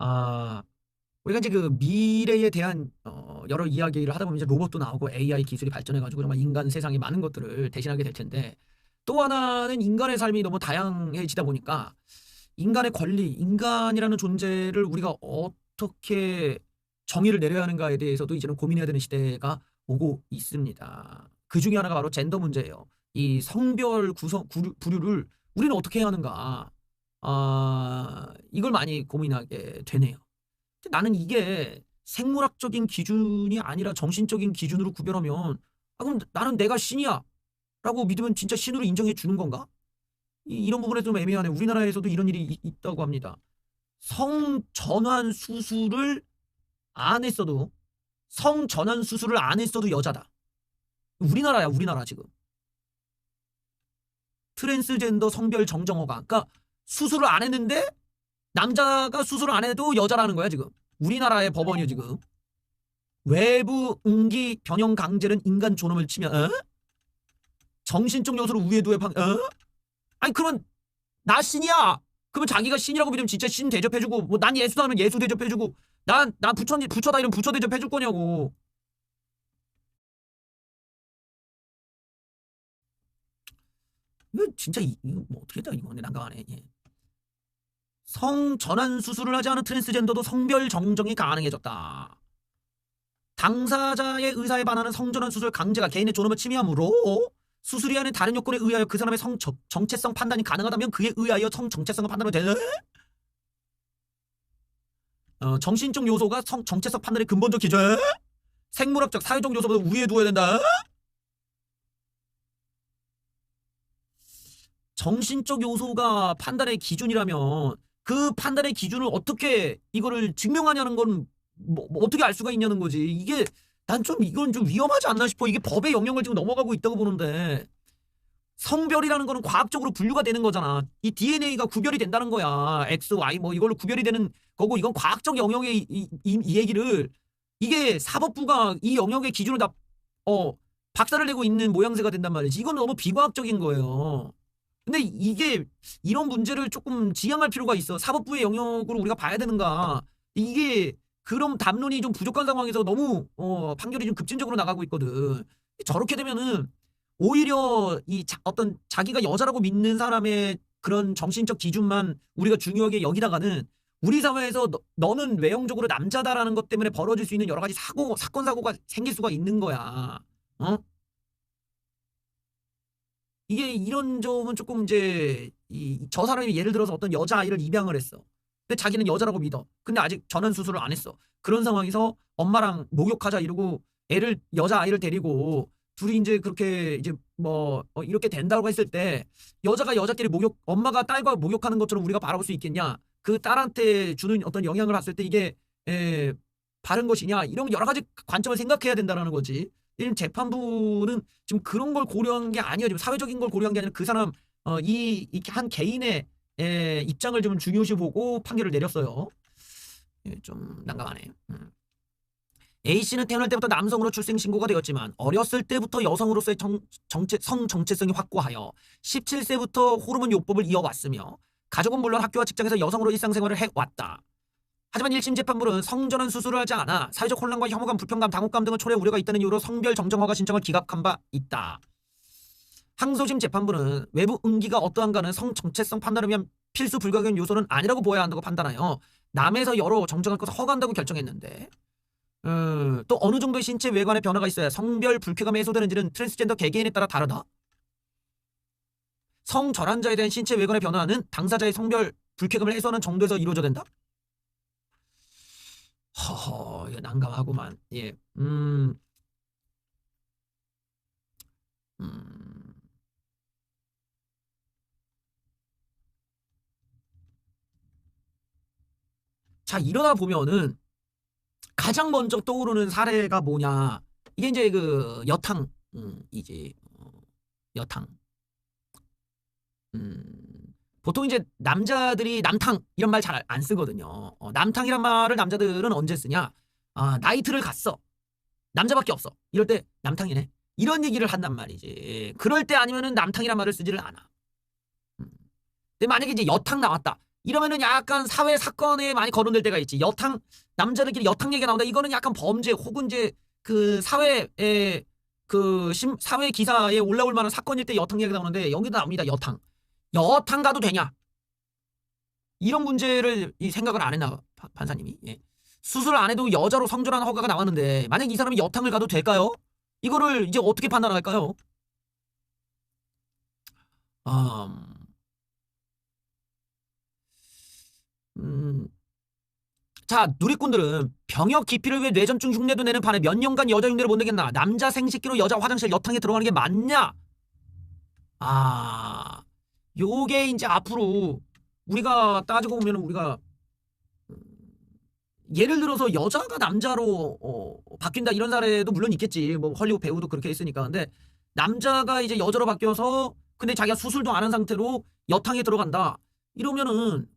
아, 우리가 이제 그 미래에 대한 여러 이야기를 하다 보면 이제 로봇도 나오고 AI 기술이 발전해가지고 정말 인간 세상에 많은 것들을 대신하게 될 텐데 또 하나는 인간의 삶이 너무 다양해지다 보니까 인간의 권리, 인간이라는 존재를 우리가 어떻게 정의를 내려야 하는가에 대해서도 이제는 고민해야 되는 시대가 오고 있습니다. 그 중에 하나가 바로 젠더 문제예요. 이 성별 부류를 우리는 어떻게 해야 하는가? 이걸 많이 고민하게 되네요. 근데 나는 이게 생물학적인 기준이 아니라 정신적인 기준으로 구별하면 그럼 나는 내가 신이야 라고 믿으면 진짜 신으로 인정해 주는 건가? 이런 부분에 좀 애매하네. 우리나라에서도 이런 일이 있다고 합니다. 성전환 수술을 안 했어도 성전환 수술을 안 했어도 여자다. 우리나라야, 우리나라 지금. 트랜스젠더 성별 정정허가. 그러니까 수술을 안 했는데 남자가 수술을 안 해도 여자라는 거야 지금. 우리나라의 법원이요 지금. 외부 응기 변형 강제는 인간 존엄을 치면 정신적 요소를 우위에 두에 아니 그러면 나 신이야. 그러면 자기가 신이라고 믿으면 진짜 신 대접해주고 뭐 난 예수다 하면 예수 대접해주고 난 부처다 이러면 부처 대접해줄 거냐고. 이거 진짜 이거 뭐 어떻게 했다 이거 근데 난감하네. 예. 성전환 수술을 하지 않은 트랜스젠더도 성별 정정이 가능해졌다. 당사자의 의사에 반하는 성전환 수술 강제가 개인의 존엄을 침해하므로 수술이 아닌 다른 요건에 의하여 그 사람의 성 정체성 판단이 가능하다면 그에 의하여 성 정체성을 판단하면 되는 정신적 요소가 성 정체성 판단의 근본적 기준 생물학적 사회적 요소보다 우위에 두어야 된다. 정신적 요소가 판단의 기준이라면 그 판단의 기준을 어떻게 이거를 증명하냐는 건 뭐 어떻게 알 수가 있냐는 거지. 이게 난 좀 이건 좀 위험하지 않나 싶어. 이게 법의 영역을 지금 넘어가고 있다고 보는데 성별이라는 거는 과학적으로 분류가 되는 거잖아. 이 DNA가 구별이 된다는 거야. X, Y 뭐 이걸로 구별이 되는 거고 이건 과학적 영역의 이 얘기를 이게 사법부가 이 영역의 기준을 다 박살을 내고 있는 모양새가 된단 말이지. 이건 너무 비과학적인 거예요. 근데 이게 이런 문제를 조금 지양할 필요가 있어. 사법부의 영역으로 우리가 봐야 되는가. 이게 그럼 담론이 좀 부족한 상황에서 너무 판결이 좀 급진적으로 나가고 있거든. 저렇게 되면은 오히려 어떤 자기가 여자라고 믿는 사람의 그런 정신적 기준만 우리가 중요하게 여기다가는 우리 사회에서 너는 외형적으로 남자다라는 것 때문에 벌어질 수 있는 여러 가지 사건 사고가 생길 수가 있는 거야. 어? 이게 이런 점은 조금 이제 저 사람이 예를 들어서 어떤 여자아이를 입양을 했어. 근데 자기는 여자라고 믿어. 근데 아직 전환 수술을 안 했어. 그런 상황에서 엄마랑 목욕하자 이러고 애를 여자아이를 데리고 둘이 이제 그렇게 이제 뭐 이렇게 된다고 했을 때 여자가 여자끼리 엄마가 딸과 목욕하는 것처럼 우리가 바라볼 수 있겠냐? 그 딸한테 주는 어떤 영향을 봤을 때 이게 바른 것이냐? 이런 여러 가지 관점을 생각해야 된다는 거지. 지금 재판부는 지금 그런 걸 고려한 게 아니에요. 지금 사회적인 걸 고려한 게 아니라 그 사람 한 개인의 입장을 좀 중요시 보고 판결을 내렸어요. 좀 난감하네. A씨는 태어날 때부터 남성으로 출생신고가 되었지만 어렸을 때부터 여성으로서의 성 정체성이 확고하여 17세부터 호르몬 요법을 이어왔으며 가족은 물론 학교와 직장에서 여성으로 일상생활을 해왔다. 하지만 1심 재판부는 성전환 수술을 하지 않아 사회적 혼란과 혐오감, 불편감, 당혹감 등을 초래할 우려가 있다는 이유로 성별 정정허가 신청을 기각한 바 있다. 항소심 재판부는 외부 응기가 어떠한가는 성 정체성 판단을 위한 필수 불가결 요소는 아니라고 보아야 한다고 판단하여 남에서 여러 정정할 것을 허가한다고 결정했는데 또 어느 정도의 신체 외관의 변화가 있어야 성별 불쾌감이 해소되는지는 트랜스젠더 개개인에 따라 다르다. 성전환자에 대한 신체 외관의 변화는 당사자의 성별 불쾌감을 해소하는 정도에서 이루어져야 된다. 허허, 이거 난감하구만. 예. 자, 이러다 보면은 가장 먼저 떠오르는 사례가 뭐냐. 이게 이제 그 여탕, 이제, 여탕. 보통 이제 남자들이 남탕 이런 말 잘 안 쓰거든요. 남탕이란 말을 남자들은 언제 쓰냐? 나이트를 갔어. 남자밖에 없어. 이럴 때 남탕이네. 이런 얘기를 한단 말이지. 그럴 때 아니면은 남탕이란 말을 쓰지를 않아. 근데 만약에 이제 여탕 나왔다. 이러면은 약간 사회 사건에 많이 거론될 때가 있지. 남자들끼리 여탕 얘기가 나온다. 이거는 약간 범죄 혹은 이제 그 사회에 사회 기사에 올라올 만한 사건일 때 여탕 얘기가 나오는데 여기도 나옵니다. 여탕. 여탕 가도 되냐? 이런 문제를 생각을 안 했나 판사님이. 예. 수술 안 해도 여자로 성전하는 허가가 나왔는데 만약 이 사람이 여탕을 가도 될까요? 이거를 이제 어떻게 판단할까요? 자, 누리꾼들은 병역 기피를 위해 뇌전증 흉내도 내는 판에 몇 년간 여자 흉내를 못 내겠나? 남자 생식기로 여자 화장실 여탕에 들어가는 게 맞냐? 아, 요게 이제 앞으로 우리가 따지고 보면 우리가 예를 들어서 여자가 남자로 바뀐다 이런 사례도 물론 있겠지. 뭐 헐리우드 배우도 그렇게 했으니까. 근데 남자가 이제 여자로 바뀌어서 근데 자기가 수술도 안 한 상태로 여탕에 들어간다. 이러면은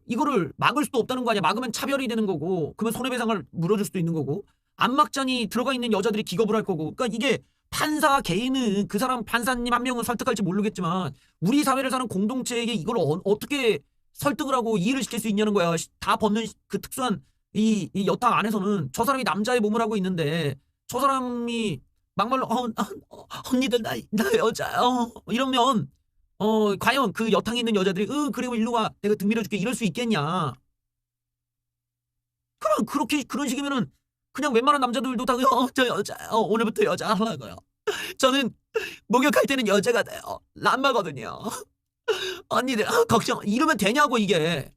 이거를 막을 수도 없다는 거 아니야. 막으면 차별이 되는 거고 그러면 손해배상을 물어줄 수도 있는 거고 안 막자니 들어가 있는 여자들이 기겁을 할 거고 그러니까 이게 판사 개인은 그 사람 판사님 한 명은 설득할지 모르겠지만 우리 사회를 사는 공동체에게 이걸 어떻게 설득을 하고 이해를 시킬 수 있냐는 거야. 다 벗는 그 특수한 이 여탕 안에서는 저 사람이 남자의 몸을 하고 있는데 저 사람이 막말로 언니들 나 여자요 이러면 과연 그 여탕에 있는 여자들이 그리고 일로 와 내가 등 밀어줄게 이럴 수 있겠냐. 그럼 그렇게 그런 식이면은 그냥 웬만한 남자들도 다 저 여자요 오늘부터 여자 하려고요. 저는 목욕할 때는 여자가 돼요. 람마거든요. 언니들 걱정 이러면 되냐고 이게.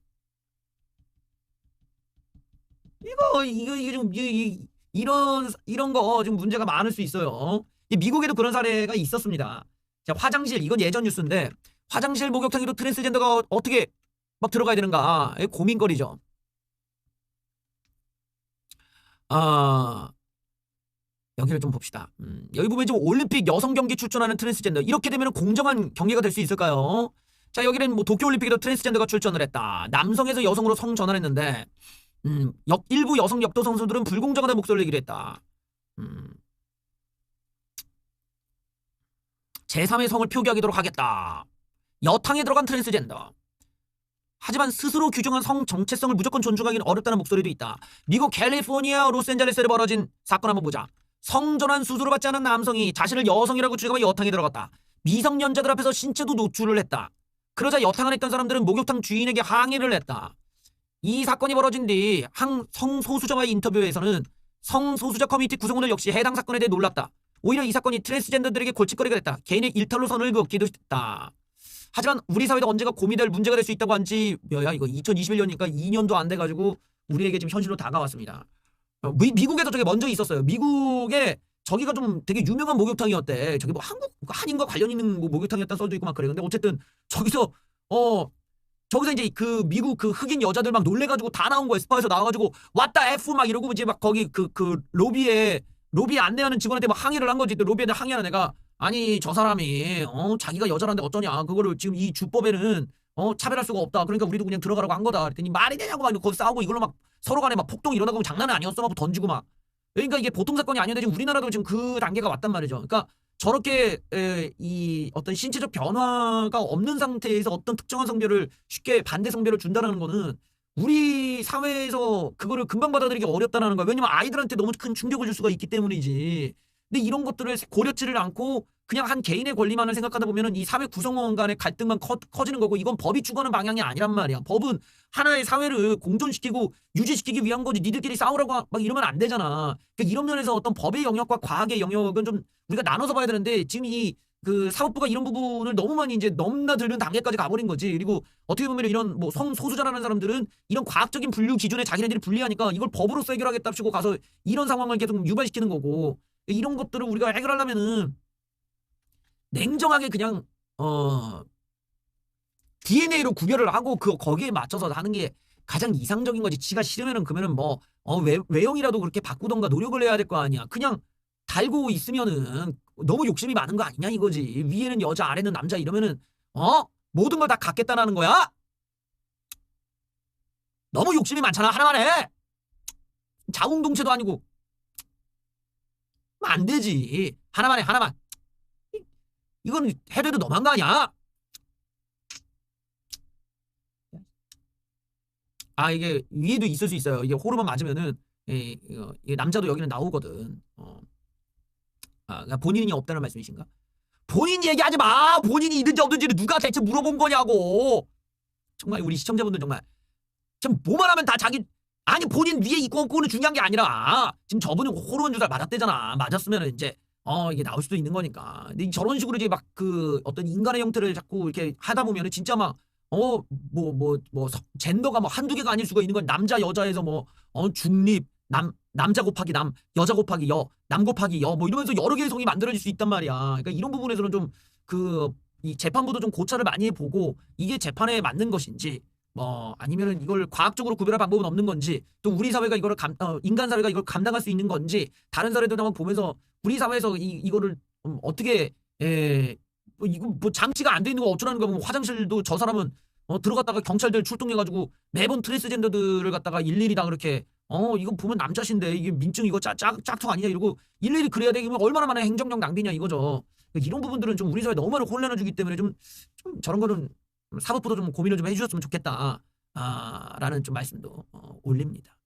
이거 좀 이런 거 좀 문제가 많을 수 있어요. 미국에도 그런 사례가 있었습니다. 자, 화장실 이건 예전 뉴스인데 화장실 목욕탕에도 트랜스젠더가 어떻게 막 들어가야 되는가 고민거리죠. 여기를 좀 봅시다. 여기 보면 좀 올림픽 여성 경기 출전하는 트랜스젠더 이렇게 되면 공정한 경기가 될 수 있을까요? 자, 여기는 뭐 도쿄올림픽에도 트랜스젠더가 출전을 했다. 남성에서 여성으로 성전환했는데 일부 여성 역도 선수들은 불공정하다는 목소리를 내기로 했다. 제3의 성을 표기하도록 하겠다. 여탕에 들어간 트랜스젠더. 하지만 스스로 규정한 성 정체성을 무조건 존중하기는 어렵다는 목소리도 있다. 미국 캘리포니아 로스앤젤레스에 벌어진 사건 한번 보자. 성전환 수술을 받지 않은 남성이 자신을 여성이라고 주장하며 여탕에 들어갔다. 미성년자들 앞에서 신체도 노출을 했다. 그러자 여탕을 했던 사람들은 목욕탕 주인에게 항의를 했다. 이 사건이 벌어진 뒤 한 성소수자와의 인터뷰에서는 성소수자 커뮤니티 구성원들 역시 해당 사건에 대해 놀랐다. 오히려 이 사건이 트랜스젠더들에게 골칫거리가 됐다. 개인의 일탈로 선을 그었기도 했다. 하지만 우리 사회도 언제가 고민될 문제가 될 수 있다고 한지 뭐야 이거 2021년이니까 2년도 안 돼가지고 우리에게 지금 현실로 다가왔습니다. 미국에도 저게 먼저 있었어요. 미국에 저기가 좀 되게 유명한 목욕탕이었대. 저기 뭐 한인과 관련 있는 뭐 목욕탕이었다 써져 있고 막 그래. 근데 어쨌든 저기서 이제 그 미국 그 흑인 여자들 막 놀래가지고 다 나온 거야. 스파에서 나와가지고 왔다 F 막 이러고 이제 막 거기 그 로비에 안내하는 직원한테 막 항의를 한 거지. 또 로비에 항의하는 애가 아니 저 사람이 자기가 여자란데 어쩌냐. 그거를 지금 이 주법에는 차별할 수가 없다. 그러니까 우리도 그냥 들어가라고 한 거다. 그랬더니 말이 되냐고 막 거기 싸우고 이걸로 막 서로 간에 막 폭동 일어나고 장난은 아니었어 막 던지고 막. 그러니까 이게 보통 사건이 아니었는데 지금 우리나라도 지금 그 단계가 왔단 말이죠. 그러니까 저렇게 이 어떤 신체적 변화가 없는 상태에서 어떤 특정한 성별을 쉽게 반대 성별을 준다라는 거는 우리 사회에서 그거를 금방 받아들이기 어렵다는 거야. 왜냐면 아이들한테 너무 큰 충격을 줄 수가 있기 때문이지. 근데 이런 것들을 고려치를 않고 그냥 한 개인의 권리만을 생각하다 보면은 이 사회 구성원 간의 갈등만 커지는 거고 이건 법이 추구하는 방향이 아니란 말이야. 법은 하나의 사회를 공존시키고 유지시키기 위한 거지. 니들끼리 싸우라고 막 이러면 안 되잖아. 그러니까 이런 면에서 어떤 법의 영역과 과학의 영역은 좀 우리가 나눠서 봐야 되는데 지금 그 사법부가 이런 부분을 너무 많이 이제 넘나드는 단계까지 가버린 거지. 그리고 어떻게 보면 이런 뭐 성소수자라는 사람들은 이런 과학적인 분류 기준에 자기네들이 불리하니까 이걸 법으로서 해결하겠다 치고 가서 이런 상황을 계속 유발시키는 거고 이런 것들을 우리가 해결하려면은 냉정하게 그냥 DNA로 구별을 하고 거기에 맞춰서 하는 게 가장 이상적인 거지. 지가 싫으면은 그러면은 뭐 외형이라도 그렇게 바꾸던가 노력을 해야 될 거 아니야. 그냥 달고 있으면은 너무 욕심이 많은 거 아니냐 이거지. 위에는 여자 아래는 남자 이러면은 모든 걸 다 갖겠다라는 거야? 너무 욕심이 많잖아. 하나만 해. 자웅동체도 아니고 안 되지. 하나만 해. 하나만. 이건 해도 너무한 거 아니야? 이게 위에도 있을 수 있어요. 이게 호르몬 맞으면은 이게 남자도 여기는 나오거든. 그러니까 본인이 없다는 말씀이신가? 본인 얘기하지 마. 본인이 있는지 없는지를 누가 대체 물어본 거냐고. 정말 우리 시청자분들 정말 지금 뭐만 하면 다 자기 아니 본인 위에 있고 없고는 중요한 게 아니라 지금 저분은 호르몬 주사 맞았대잖아. 맞았으면 이제 이게 나올 수도 있는 거니까. 근데 저런 식으로 이제 막 그 어떤 인간의 형태를 자꾸 이렇게 하다 보면은 진짜 막 젠더가 뭐 한두 개가 아닐 수가 있는 건 남자 여자에서 중립 남자 곱하기 남 여자 곱하기 여 남 곱하기 여 뭐 이러면서 여러 개의 성이 만들어질 수 있단 말이야. 그러니까 이런 부분에서는 좀 이 재판부도 좀 고찰을 많이 해보고 이게 재판에 맞는 것인지 아니면은 이걸 과학적으로 구별할 방법은 없는 건지 또 우리 사회가 이거를 인간 사회가 이걸 감당할 수 있는 건지 다른 사례들 한번 보면서 우리 사회에서 이거를 어떻게 이거 뭐 장치가 안 돼 있는 거 어쩌라는 거야. 화장실도 저 사람은 들어갔다가 경찰들 출동해가지고 매번 트랜스젠더들을 갖다가 일일이 다 그렇게 이거 보면 남자신데 이게 민증 이거 짝퉁 아니냐 이러고 일일이 그래야 되면 얼마나 많은 행정력 낭비냐 이거죠. 이런 부분들은 좀 우리 사회 너무 많이 혼란을 주기 때문에 좀 저런 거는 사법부도 좀 고민을 좀 해주셨으면 좋겠다. 라는 좀 말씀도 올립니다.